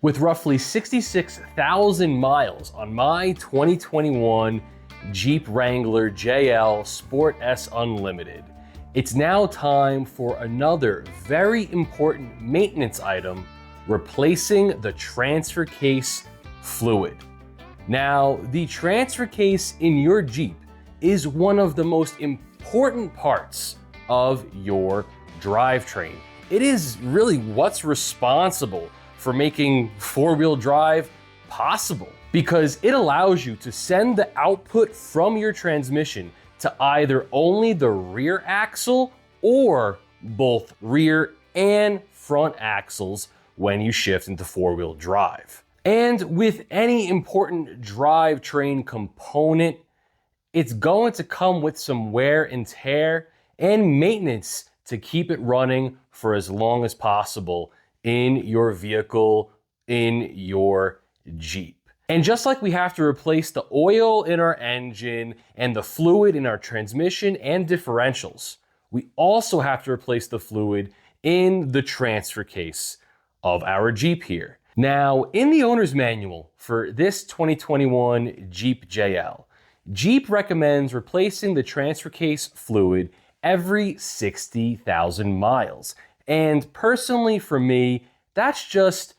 With roughly 66,000 miles on my 2021 Jeep Wrangler JL Sport S Unlimited, it's now time for another very important maintenance item, replacing the transfer case fluid. Now, the transfer case in your Jeep is one of the most important parts of your drivetrain. It is really what's responsible for making four-wheel drive possible, because it allows you to send the output from your transmission to either only the rear axle or both rear and front axles when you shift into four-wheel drive. And with any important drivetrain component, it's going to come with some wear and tear and maintenance to keep it running for as long as possible in your vehicle, in your Jeep. And just like we have to replace the oil in our engine and the fluid in our transmission and differentials, we also have to replace the fluid in the transfer case of our Jeep here. Now, in the owner's manual for this 2021 Jeep JL, Jeep recommends replacing the transfer case fluid every 60,000 miles. And personally for me, that's just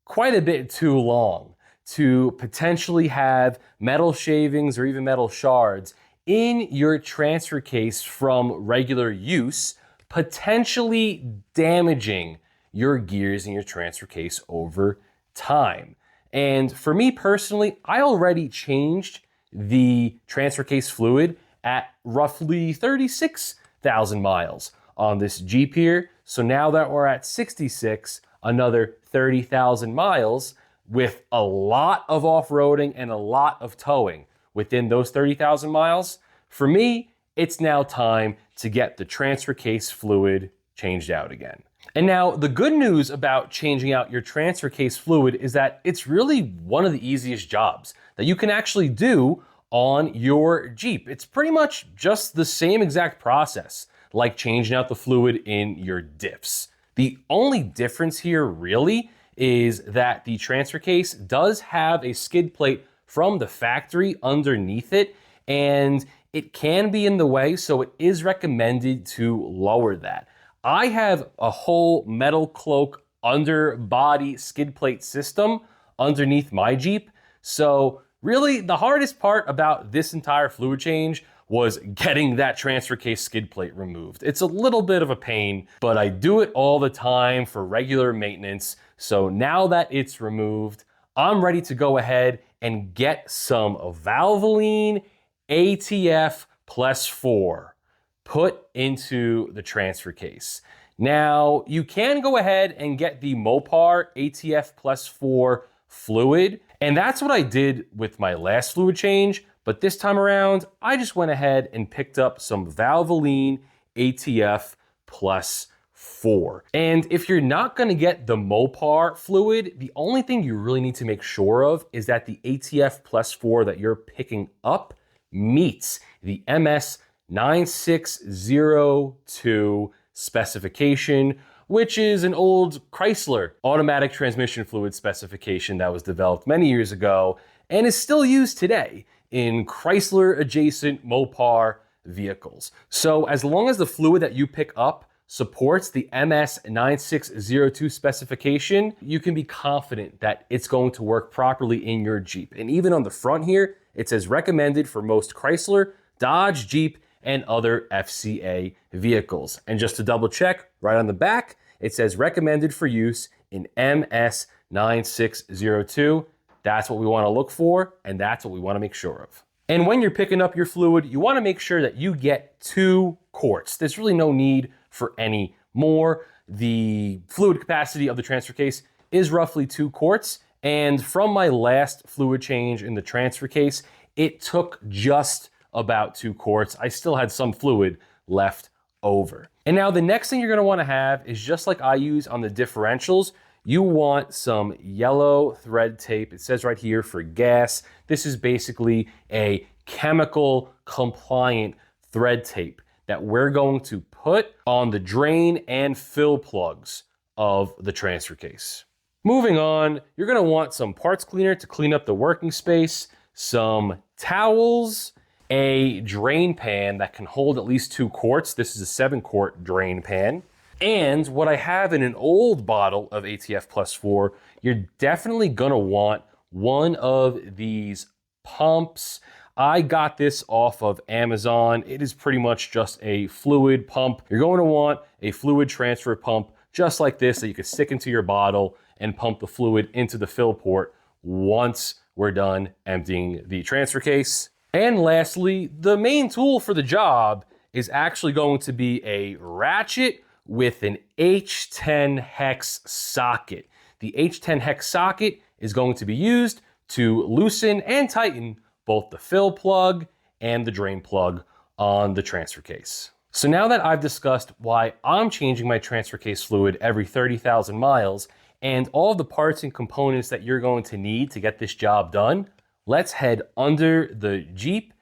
quite a bit too long to potentially have metal shavings or even metal shards in your transfer case from regular use, potentially damaging your gears in your transfer case over time. And for me personally, I already changed the transfer case fluid at roughly 36,000 miles on this Jeep here. So now that we're at 66, another 30,000 miles with a lot of off-roading and a lot of towing within those 30,000 miles, for me, it's now time to get the transfer case fluid changed out again. And now the good news about changing out your transfer case fluid is that it's really one of the easiest jobs that you can actually do on your Jeep. It's pretty much just the same exact process like changing out the fluid in your diffs. The only difference here really is that the transfer case does have a skid plate from the factory underneath it, and it can be in the way, so it is recommended to lower that. I have a whole metal cloak underbody skid plate system underneath my Jeep, so really the hardest part about this entire fluid change was getting that transfer case skid plate removed. It's a little bit of a pain, but I do it all the time for regular maintenance. So now that it's removed, I'm ready to go ahead and get some Valvoline ATF plus 4 put into the transfer case. Now, you can go ahead and get the Mopar ATF plus 4 fluid, and that's what I did with my last fluid change. But this time around, I just went ahead and picked up some Valvoline ATF plus 4. And if you're not gonna get the Mopar fluid, the only thing you really need to make sure of is that the ATF plus 4 that you're picking up meets the MS 9602 specification, which is an old Chrysler automatic transmission fluid specification that was developed many years ago and is still used today in Chrysler adjacent Mopar vehicles. So as long as the fluid that you pick up supports the MS 9602 specification, you can be confident that it's going to work properly in your Jeep. And even on the front here, it says recommended for most Chrysler, Dodge, Jeep, and other FCA vehicles. And just to double check, right on the back, it says recommended for use in MS 9602. That's what we want to look for, and that's what we want to make sure of. And when you're picking up your fluid, you want to make sure that you get 2 quarts. There's really no need for any more. The fluid capacity of the transfer case is roughly 2 quarts, and from my last fluid change in the transfer case, it took just about 2 quarts. I still had some fluid left over. And now the next thing you're going to want to have is, just like I use on the differentials, you want some yellow thread tape. It says right here for gas. This is basically a chemical compliant thread tape that we're going to put on the drain and fill plugs of the transfer case. Moving on, you're gonna want some parts cleaner to clean up the working space, some towels, a drain pan that can hold at least 2 quarts. This is a 7-quart drain pan. And what I have in an old bottle of ATF Plus 4, you're definitely gonna want one of these pumps. I got this off of Amazon. It is pretty much just a fluid pump. You're going to want a fluid transfer pump just like this that you can stick into your bottle and pump the fluid into the fill port once we're done emptying the transfer case. And lastly, the main tool for the job is actually going to be a ratchet with an H10 hex socket. The H10 hex socket is going to be used to loosen and tighten both the fill plug and the drain plug on the transfer case. So now that I've discussed why I'm changing my transfer case fluid every 30,000 miles and all the parts and components that you're going to need to get this job done, let's head under the Jeep,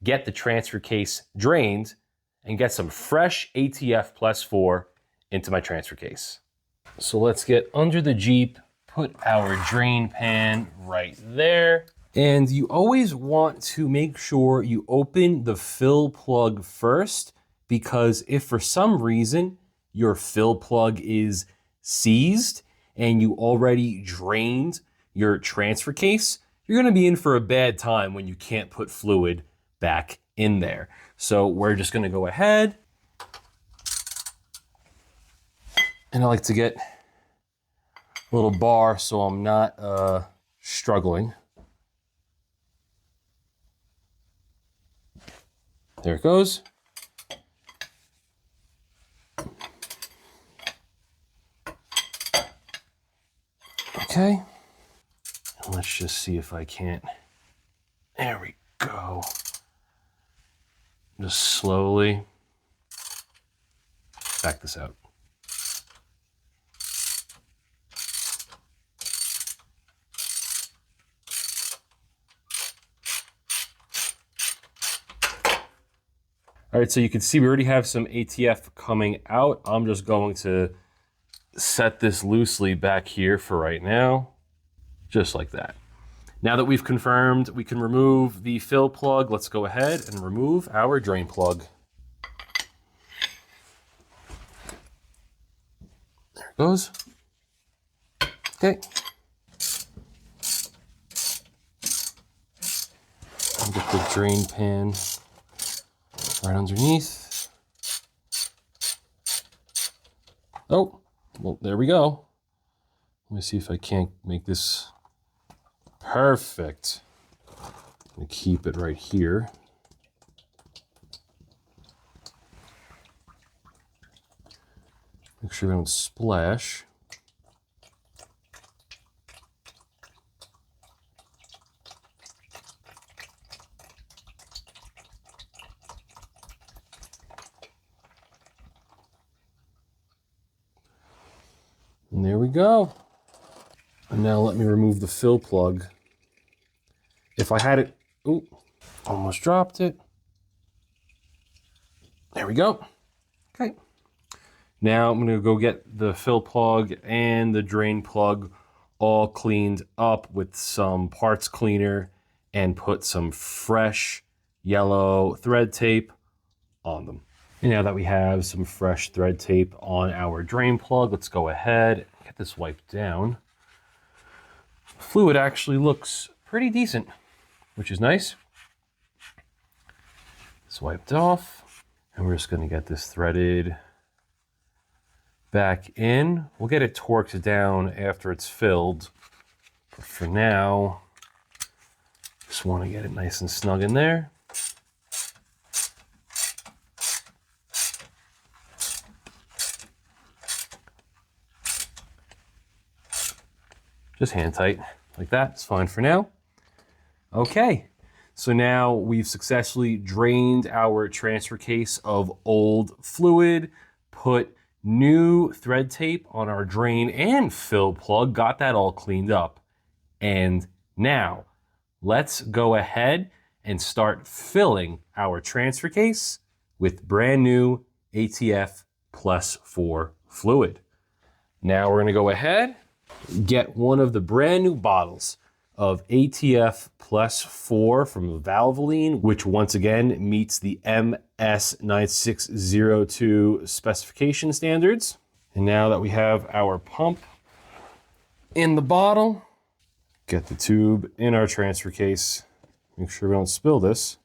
get the transfer case drained, and get some fresh ATF Plus 4 into my transfer case. So let's get under the Jeep, put our drain pan right there. And you always want to make sure you open the fill plug first, because if for some reason your fill plug is seized and you already drained your transfer case, you're gonna be in for a bad time when you can't put fluid back in there. So we're just gonna go ahead, and I like to get a little bar so I'm not struggling. There it goes. Okay. And let's just see if I can't. There we go. Just slowly back this out. All right, so you can see we already have some ATF coming out. I'm just going to set this loosely back here for right now, just like that. Now that we've confirmed we can remove the fill plug, let's go ahead and remove our drain plug. There it goes. Okay. I'll get the drain pan right underneath. Oh, well, there we go. Let me see if I can't make this perfect. I'm gonna keep it right here. Make sure we don't splash. And there we go. And now let me remove the fill plug. If I had it, ooh, almost dropped it. There we go. Okay. Now I'm gonna go get the fill plug and the drain plug all cleaned up with some parts cleaner and put some fresh yellow thread tape on them. And now that we have some fresh thread tape on our drain plug, let's go ahead and get this wiped down. Fluid actually looks pretty decent, which is nice. It's wiped off, and we're just gonna get this threaded back in. We'll get it torqued down after it's filled, but for now, just wanna get it nice and snug in there. Just hand tight like that, it's fine for now. Okay, so now we've successfully drained our transfer case of old fluid, put new thread tape on our drain and fill plug, got that all cleaned up. And now let's go ahead and start filling our transfer case with brand new ATF Plus 4 fluid. Now we're gonna go ahead Get one of the brand new bottles of ATF Plus 4 from Valvoline, which once again meets the MS9602 specification standards. And now that we have our pump in the bottle, get the tube in our transfer case. Make sure we don't spill this.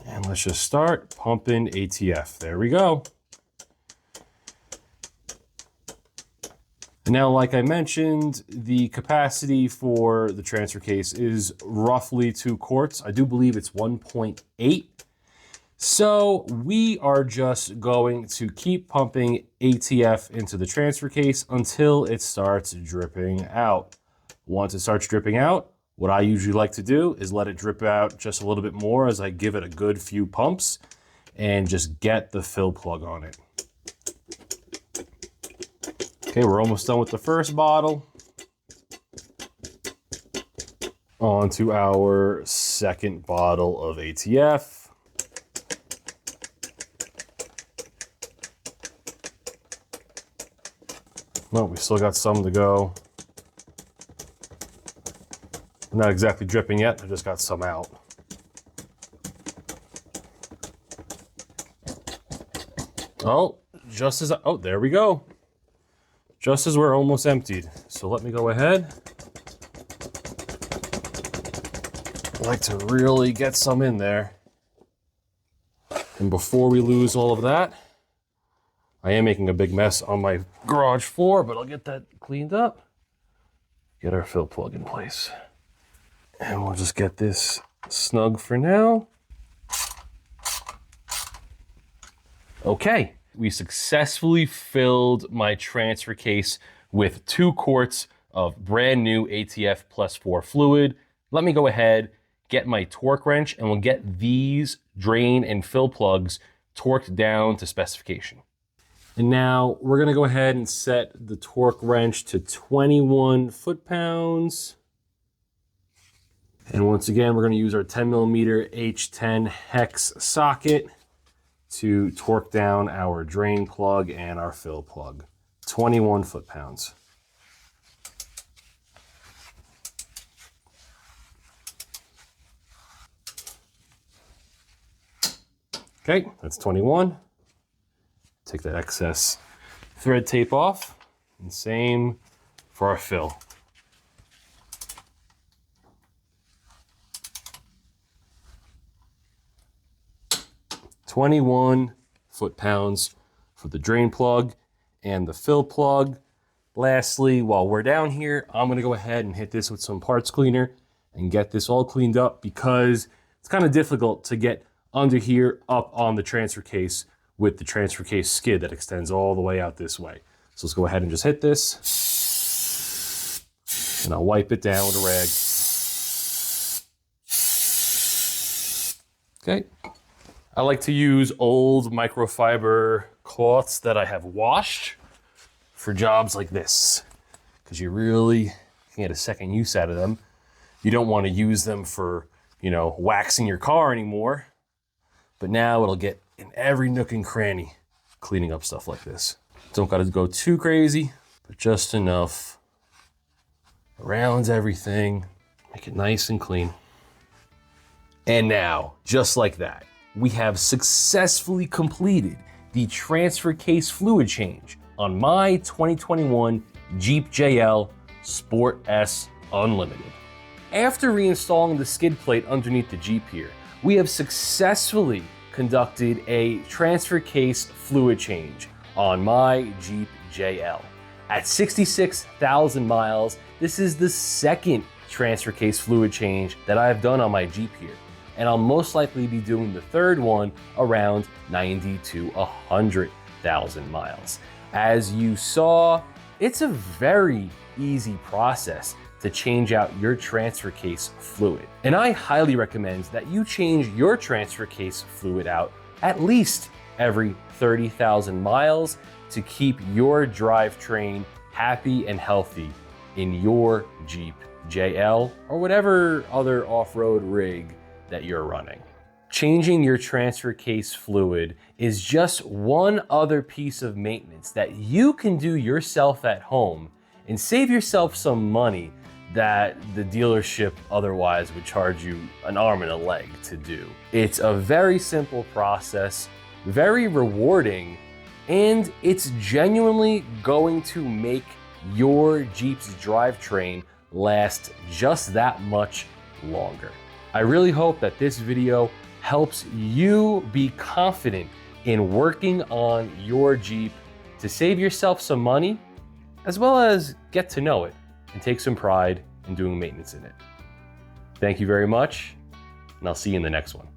And let's just start pumping ATF. There we go. Now, like I mentioned, the capacity for the transfer case is roughly 2 quarts. I do believe it's 1.8. So we are just going to keep pumping ATF into the transfer case until it starts dripping out. Once it starts dripping out, what I usually like to do is let it drip out just a little bit more as I give it a good few pumps and just get the fill plug on it. Okay, we're almost done with the first bottle. On to our second bottle of ATF. Well, we still got some to go. Not exactly dripping yet, I just got some out. Oh, oh, there we go. Just as we're almost emptied. So let me go ahead. I like to really get some in there. And before we lose all of that, I am making a big mess on my garage floor, but I'll get that cleaned up. Get our fill plug in place. And we'll just get this snug for now. Okay. We successfully filled my transfer case with 2 quarts of brand new ATF Plus 4 fluid. Let me go ahead, get my torque wrench, and we'll get these drain and fill plugs torqued down to specification. And now we're gonna go ahead and set the torque wrench to 21 foot-pounds. And once again, we're gonna use our 10mm H10 hex socket to torque down our drain plug and our fill plug. 21 foot-pounds. Okay, that's 21. Take that excess thread tape off, and same for our fill. "21 foot-pounds for the drain plug and the fill plug. Lastly, while we're down here, I'm gonna go ahead and hit this with some parts cleaner and get this all cleaned up because it's kind of difficult to get under here up on the transfer case with the transfer case skid that extends all the way out this way. So let's go ahead and just hit this. And I'll wipe it down with a rag. Okay. I like to use old microfiber cloths that I have washed for jobs like this, because you really can get a second use out of them. You don't want to use them for, waxing your car anymore, but now it'll get in every nook and cranny cleaning up stuff like this. Don't got to go too crazy, but just enough. Around everything, make it nice and clean. And now, just like that, we have successfully completed the transfer case fluid change on my 2021 Jeep JL Sport S Unlimited. After reinstalling the skid plate underneath the Jeep here, we have successfully conducted a transfer case fluid change on my Jeep JL. At 66,000 miles, this is the second transfer case fluid change that I've done on my Jeep here. And I'll most likely be doing the third one around 90 to 100,000 miles. As you saw, it's a very easy process to change out your transfer case fluid. And I highly recommend that you change your transfer case fluid out at least every 30,000 miles to keep your drivetrain happy and healthy in your Jeep JL or whatever other off-road rig that you're running. Changing your transfer case fluid is just one other piece of maintenance that you can do yourself at home and save yourself some money that the dealership otherwise would charge you an arm and a leg to do. It's a very simple process, very rewarding, and it's genuinely going to make your Jeep's drivetrain last just that much longer. I really hope that this video helps you be confident in working on your Jeep to save yourself some money, as well as get to know it and take some pride in doing maintenance in it. Thank you very much, and I'll see you in the next one.